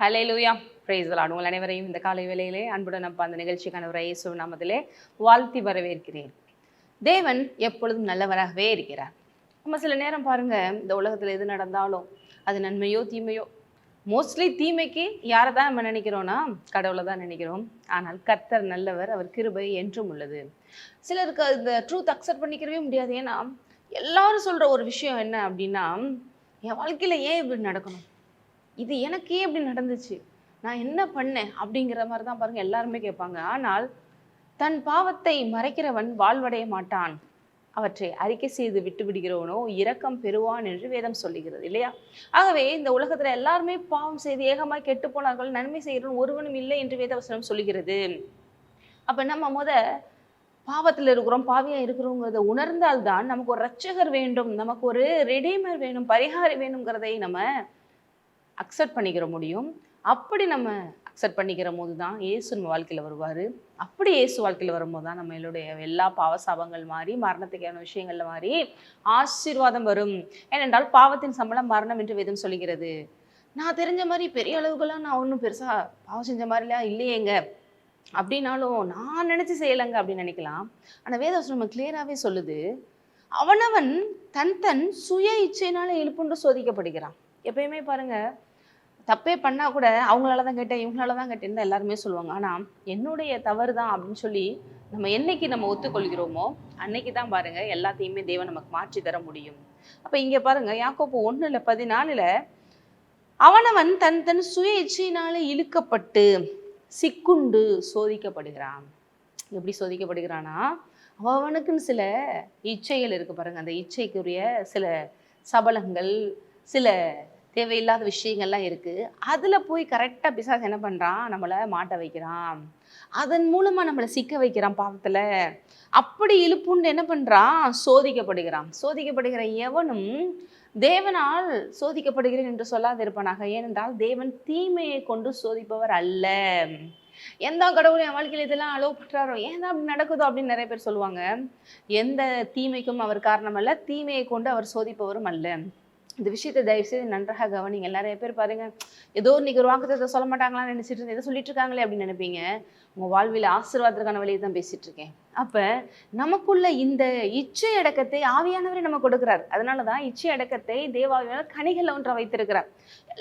Hallelujah. Praise the Lord. உங்கள் அனைவரையும் இந்த காலை வேளையிலே அன்புடன் அப்பா அந்த நிகழ்ச்சிக்கான இயேசு நாமத்திலே வாழ்த்தி வரவேற்கிறேன். தேவன் எப்பொழுதும் நல்லவராகவே இருக்கிறார். நம்ம சில நேரம் பாருங்க, இந்த உலகத்தில் எது நடந்தாலும் அது நன்மையோ தீமையோ, மோஸ்ட்லி தீமைக்கு யாரை தான் நம்ம நினைக்கிறோன்னா கடவுளை தான் நினைக்கிறோம். ஆனால் கர்த்தர் நல்லவர், அவர் கிருபை என்றும் உள்ளது. சிலருக்கு இந்த ட்ரூத் அக்செப்ட் பண்ணிக்கிறவே முடியாது. ஏன்னா எல்லாரும் சொல்கிற ஒரு விஷயம் என்ன அப்படின்னா, என் வாழ்க்கையில் ஏன் இப்படி நடக்கணும், இது எனக்கு ஏன் இப்படி நடந்துச்சு, நான் என்ன பண்ணேன் அப்படிங்கிற மாதிரி தான் பாருங்க எல்லாருமே கேட்பாங்க. ஆனால் தன் பாவத்தை மறைக்கிறவன் வாழ்வடைய மாட்டான், அவற்றை அறிக்கை செய்து விட்டு விடுகிறவனோ இரக்கம் பெறுவான் என்று வேதம் சொல்லுகிறது இல்லையா? ஆகவே இந்த உலகத்துல எல்லாருமே பாவம் செய்து ஏகமாய் கெட்டு போனார்கள், நன்மை செய்கிறவன் ஒருவனும் இல்லை என்று வேதவசனம் சொல்லுகிறது. அப்ப நம்ம பாவத்தில் இருக்கிறோம், பாவியா இருக்கிறோங்கிறத உணர்ந்தால்தான் நமக்கு ஒரு ரட்சகர் வேண்டும், நமக்கு ஒரு ரெடீமர் வேணும், பரிகாரி வேணுங்கிறதை நம்ம அக்செப்ட் பண்ணிக்கிற முடியும். அப்படி நம்ம அக்செப்ட் பண்ணிக்கிற போது தான் இயேசு நம்ம வாழ்க்கையில் வருவார். அப்படி இயேசு வாழ்க்கையில் வரும்போது தான் நம்மளுடைய எல்லா பாவசாபங்கள் மாறி மரணத்துக்கான விஷயங்கள்ல மாறி ஆசீர்வாதம் வரும். ஏனென்றால் பாவத்தின் சம்பளம் மரணம் என்று வேதம் சொல்லுகிறது. நான் தெரிஞ்ச மாதிரி பெரிய அளவுக்குலாம் நான் ஒன்றும் பெருசாக பாவம் செஞ்ச மாதிரிலாம் இல்லையேங்க அப்படின்னாலும் நான் நினச்சி செய்யலைங்க அப்படின்னு நினைக்கலாம். ஆனால் வேதவசனம் நம்ம கிளியராகவே சொல்லுது, அவனவன் தன் தன் சுய இச்சையினால எழுப்புண்டு சோதிக்கப்படுகிறான். எப்பயுமே பாருங்க, தப்பே பண்ணா கூட அவங்களால தான் கேட்டேன், இவங்களால தான் கேட்டேன்னு தான் எல்லாருமே சொல்லுவாங்க. ஆனால் என்னுடைய தவறு தான் அப்படின்னு சொல்லி என்னைக்கு நம்ம ஒத்துக்கொள்கிறோமோ அன்னைக்கு தான் பாருங்க எல்லாத்தையுமே தேவன் நமக்கு மாற்றி தர முடியும். அப்போ இங்கே பாருங்க, யாக்கோபு 1:14 அவனவன் தன் தன் சுய இச்சையினால இழுக்கப்பட்டு சிக்குண்டு சோதிக்கப்படுகிறான். எப்படி சோதிக்கப்படுகிறானா, அவனுக்குன்னு சில இச்சைகள் இருக்கு பாருங்க. அந்த இச்சைக்குரிய சில சபலங்கள், சில தேவையில்லாத விஷயங்கள்லாம் இருக்குது. அதில் போய் கரெக்டாக பிசாசு என்ன பண்ணுறான், நம்மளை மாட்ட வைக்கிறான், அதன் மூலமாக நம்மளை சிக்க வைக்கிறான் பாவத்தில். அப்படி இழுப்புண்டு என்ன பண்ணுறான், சோதிக்கப்படுகிறான். சோதிக்கப்படுகிற எவனும் தேவனால் சோதிக்கப்படுகிறேன் என்று சொல்லாது இருப்பானாக. ஏனென்றால் தேவன் தீமையை கொண்டு சோதிப்பவர் அல்ல. எந்த கடவுள் என் வாழ்க்கையில் இதெல்லாம் அலோவ் பண்ணுறாரோ, ஏன் தான் அப்படி நடக்குதோ அப்படின்னு நிறைய பேர் சொல்லுவாங்க. எந்த தீமைக்கும் அவர் காரணம் அல்ல, தீமையை கொண்டு அவர் சோதிப்பவரும் அல்ல. இந்த விஷயத்தை தயவு செய்து நன்றாக கவனிங்க. நிறைய பேர் பாருங்க, ஏதோ இன்னைக்கு ஒரு வாக்குத்தத்தை சொல்ல மாட்டாங்களான்னு நினைச்சிட்டு இருந்தேன், எதை சொல்லிட்டு இருக்காங்களே அப்படின்னு நினைப்பீங்க. உங்க வாழ்வில் ஆசீர்வாதத்துக்கான வழியை தான் பேசிட்டு இருக்கேன். அப்ப நமக்குள்ள இந்த இச்சை அடக்கத்தை ஆவியானவரே நம்ம கொடுக்கிறார். அதனாலதான் இச்சை அடக்கத்தை தேவாவியானவர் கனிகள் ஒன்றை வைத்திருக்கிறார்.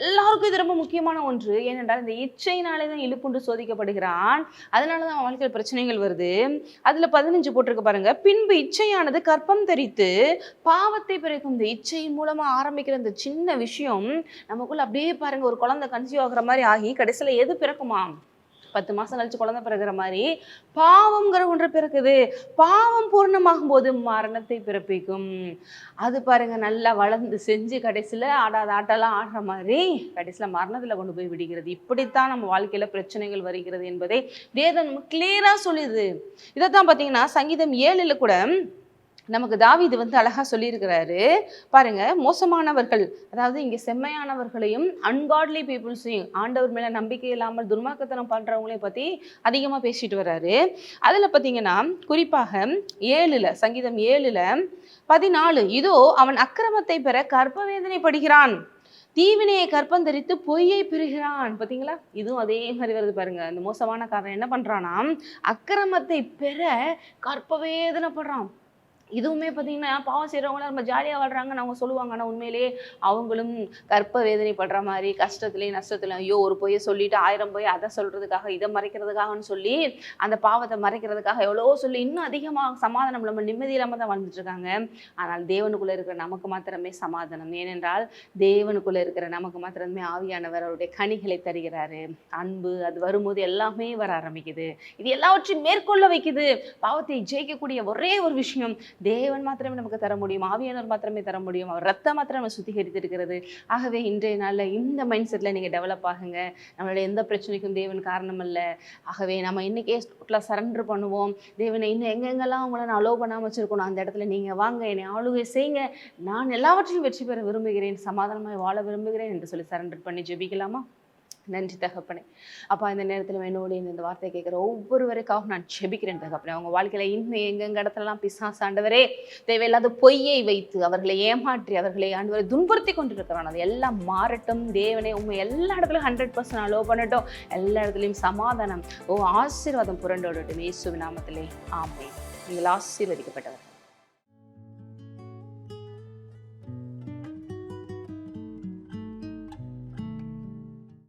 எல்லாருக்கும் இது ரொம்ப முக்கியமான ஒன்று. ஏனென்றால் இந்த இச்சையினாலே தான் இழுப்புண்டு சோதிக்கப்படுகிறான். அதனாலதான் அவன் வாழ்க்கையில் பிரச்சனைகள் வருது. அதுல 15 போட்டிருக்கு பாருங்க, பின்பு இச்சையானது கற்பம் தரித்து பாவத்தை பிறக்கும். இந்த இச்சையின் மூலமா ஆரம்பிக்கிற இந்த சின்ன விஷயம் நமக்குள்ள அப்படியே பாருங்க ஒரு குழந்தை கன்சீவ் ஆகுற மாதிரி ஆகி கடைசியில எது பிறக்குமா, 10 மாசம் கழிச்சு குழந்தை பிறகுற மாதிரி பாவம்ங்கிற ஒன்று பிறக்குது. பாவம் பூர்ணமாகும் போது மரணத்தை பிறப்பிக்கும். அது பாருங்க நல்லா வளர்ந்து செஞ்சு கடைசியில் ஆடாத ஆட்டெல்லாம் ஆடுற மாதிரி கடைசியில் மரணத்தில் கொண்டு போய் விடுகிறது. இப்படித்தான் நம்ம வாழ்க்கையில பிரச்சனைகள் வருகிறது என்பதை வேதம் கிளியரா சொல்லுது. இதைத்தான் பார்த்தீங்கன்னா சங்கீதம் 7 கூட நமக்கு தாவீது அழகா சொல்லியிருக்கிறாரு பாருங்க. மோசமானவர்கள், அதாவது இங்க செம்மையானவர்களையும் அன்காட்லி பீப்புள்ஸையும், ஆண்டவர் மேல நம்பிக்கை இல்லாமல் துர்மார்க்கத்தனம் பண்றவங்களையும் பத்தி அதிகமா பேசிட்டு வர்றாரு. அதுல பாத்தீங்கன்னா குறிப்பாக சங்கீதம் 7:14 இதோ அவன் அக்கிரமத்தை பெற கற்ப வேதனை படுகிறான், தீவினையை கற்பந்தரித்து பொய்யை பெறுகிறான். பார்த்தீங்களா, இதுவும் அதே மாதிரி வருது பாருங்க. இந்த மோசமான காரணம் என்ன பண்றான்னா, அக்கிரமத்தை பெற கற்ப வேதனைப்படுறான். இதுவுமே பார்த்தீங்கன்னா பாவம் செய்கிறவங்கள நம்ம ஜாலியாக வாழ்கிறாங்கன்னு அவங்க சொல்லுவாங்க. ஆனால் உண்மையிலேயே அவங்களும் கற்ப வேதனைப்படுற மாதிரி கஷ்டத்துலேயும் நஷ்டத்துலையும், ஐயோ ஒரு பொய்யை சொல்லிட்டு 1000 பொய் அதை சொல்கிறதுக்காக இதை மறைக்கிறதுக்காகன்னு சொல்லி அந்த பாவத்தை மறைக்கிறதுக்காக எவ்வளோ சொல்லி இன்னும் அதிகமாக சமாதானம் நம்ம நிம்மதி இல்லாமல் தான் வாழ்ந்துட்டுருக்காங்க. ஆனால் தேவனுக்குள்ளே இருக்கிற நமக்கு மாத்திரமே சமாதானம். ஏனென்றால் தேவனுக்குள்ளே இருக்கிற நமக்கு மாத்திரமே ஆவியானவர் அவருடைய கனிகளை தருகிறாரு. அன்பு அது வரும்போது எல்லாமே வர ஆரம்பிக்குது. இது எல்லாவற்றையும் மேற்கொள்ள வைக்குது. பாவத்தை ஜெயிக்கக்கூடிய ஒரே ஒரு விஷயம் தேவன் மாத்திரமே நமக்கு தர முடியும், ஆவியானவர் மாத்திரமே தர முடியும். அவர் ரத்தம் மாத்திரம் நம்ம சுத்திகரித்து இருக்கிறது. ஆகவே இன்றைய நாளில் இந்த மைண்ட் செட்டில் நீங்கள் டெவலப் ஆகுங்க. நம்மளுடைய எந்த பிரச்சனைக்கும் தேவன் காரணம் இல்லை. ஆகவே நம்ம இன்னைக்கே டோட்டலாக சரண்டர் பண்ணுவோம். தேவனை இன்னும் எங்கெங்கெல்லாம் உங்களை நான் அலோவ் பண்ணாமல் வச்சுருக்கணும், அந்த இடத்துல நீங்கள் வாங்க, என்னை ஆளுகை செய்யுங்க, நான் எல்லாவற்றையும் வெற்றி பெற விரும்புகிறேன், சமாதானமாக வாழ விரும்புகிறேன் என்று சொல்லி சரண்டர் பண்ணி ஜெபிக்கலாமா? நன்றி தகப்பனே. அப்பா, இந்த நேரத்தில் என்னோட இந்த வார்த்தை கேட்குற ஒவ்வொருவருக்காகவும் நான் ஜெபிக்கிறேன் தகப்பனே. அவங்க வாழ்க்கையில இன்னும் எங்கெங்க இடத்துலலாம் பிசாசு ஆண்டவரே தேவையில்லாத பொய்யை வைத்து அவர்களை ஏமாற்றி அவர்களை ஆண்டவரை துன்புறுத்தி கொண்டிருக்கிறான். அது எல்லாம் மாறட்டும் தேவனே. உண்மை எல்லா இடத்துலையும் 100% அலோவ் பண்ணட்டும். எல்லா இடத்துலையும் சமாதானம் ஆசீர்வாதம் புரண்டோடட்டும். இயேசுவின் நாமத்திலே ஆமென். நீங்கள் ஆசீர்வதிக்கப்பட்டவர்.